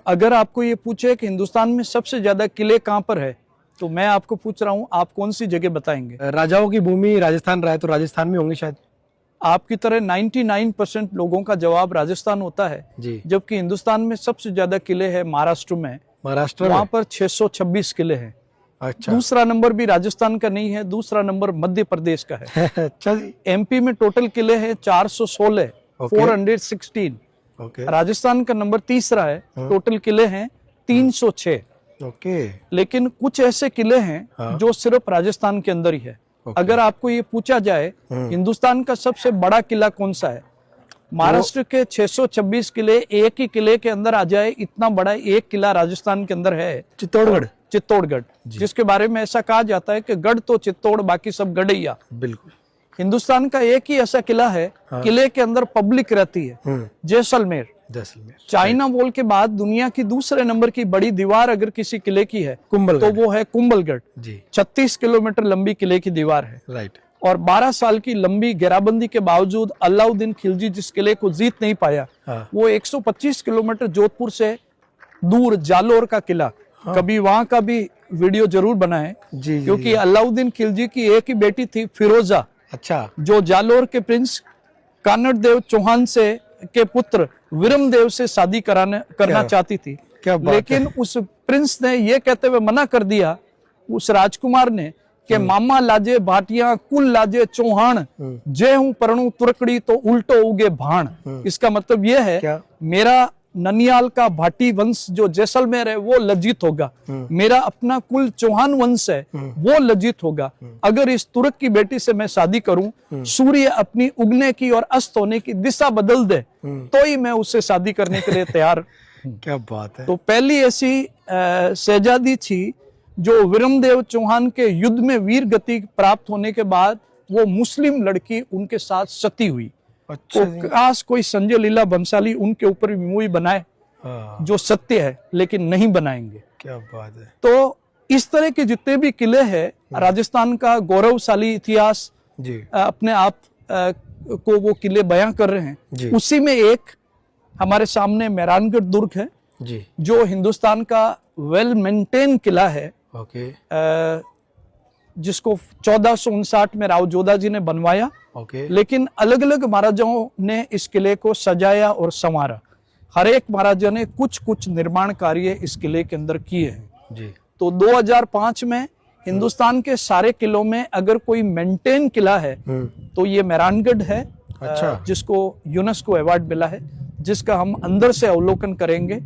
अगर आपको ये पूछे कि हिंदुस्तान में सबसे ज्यादा किले कहाँ पर है, तो मैं आपको पूछ रहा हूँ, आप कौन सी जगह बताएंगे? राजाओं की भूमि राजस्थान रहा है, तो राजस्थान में होंगे शायद। आपकी तरह 99% लोगों का जवाब राजस्थान होता है जी। जबकि हिंदुस्तान में सबसे ज्यादा किले हैं महाराष्ट्र में। महाराष्ट्र वहां पर 626 किले हैं। अच्छा। दूसरा नंबर भी राजस्थान का नहीं है, दूसरा नंबर मध्य प्रदेश का है। अच्छा जी। एमपी में टोटल किले हैं 416, 416। ओके। राजस्थान का नंबर तीसरा है, टोटल किले हैं 306। ओके। लेकिन कुछ ऐसे किले हैं जो सिर्फ राजस्थान के अंदर ही है। अगर आपको ये पूछा जाए हिंदुस्तान का सबसे बड़ा किला कौन सा है, महाराष्ट्र के 626 किले एक ही किले के अंदर आ जाए, इतना बड़ा एक किला राजस्थान के अंदर है, चित्तौड़गढ़। चित्तौड़गढ़, जिसके बारे में ऐसा कहा जाता है कि गढ़ तो चित्तौड़, बाकी सब गढ़ैया। बिल्कुल। हिंदुस्तान का एक ही ऐसा किला है, किले के अंदर पब्लिक रहती है, जैसलमेर। जैसलमेर। चाइना वॉल के बाद दुनिया की दूसरे नंबर की बड़ी दीवार अगर किसी किले की है कुंभलगढ़, तो वो है कुंभलगढ़ जी। 36 किलोमीटर लंबी किले की दीवार है। राइट। और 12 साल की लंबी घेराबंदी के बावजूद अलाउद्दीन खिलजी जिस किले को जीत नहीं पाया, वो 125 किलोमीटर जोधपुर से दूर जालोर का किला, कभी वहां का भी वीडियो जरूर बनाएं जी, क्योंकि अलाउद्दीन खिलजी की एक ही बेटी थी फिरोजा, अच्छा, जो जालोर के प्रिंस कानड़ देव चौहान से के पुत्र विरमदेव से शादी करना चाहती थी। लेकिन उस प्रिंस ने ये कहते हुए मना कर दिया उस राजकुमार ने कि मामा लाजे भाटिया कुल लाजे चौहान, जय हूं परणु तुरकड़ी तो उल्टो उगे भाण। इसका मतलब ये है मेरा ननियाल का भाटी वंश जो जैसलमेर है वो लज्जित होगा, मेरा अपना कुल चौहान वंश है वो लज्जित होगा अगर इस तुर्क की बेटी से मैं शादी करूं। सूर्य अपनी उगने की और अस्त होने की दिशा बदल दे तो ही मैं उससे शादी करने के लिए तैयार। क्या बात है। तो पहली ऐसी शहजादी थी जो विरमदेव चौहान के युद्ध में वीर गति प्राप्त होने के बाद वो मुस्लिम लड़की उनके साथ सती हुई। अच्छा, तो काश कोई संजय लीला बंसाली उनके ऊपर भी मूवी बनाए जो सत्य है, लेकिन नहीं बनाएंगे। क्या बात है। तो इस तरह के जितने भी किले हैं, राजस्थान का गौरवशाली इतिहास जी। अपने आप को वो किले बयां कर रहे हैं। उसी में एक हमारे सामने मेहरानगढ़ दुर्ग है जी, जो हिंदुस्तान का वेल मेंटेन किला है। ओके। जिसको 1459 में राव जोधा जी ने बनवाया। ओके। लेकिन अलग अलग महाराजाओं ने इस किले को सजाया और संवारा। हर एक महाराजा ने कुछ कुछ निर्माण कार्य इस किले के अंदर किए हैं जी। तो 2005 में हिंदुस्तान के सारे किलों में अगर कोई मेंटेन किला है तो ये मेहरानगढ़ है। अच्छा। जिसको यूनेस्को अवार्ड मिला है, जिसका हम अंदर से अवलोकन करेंगे।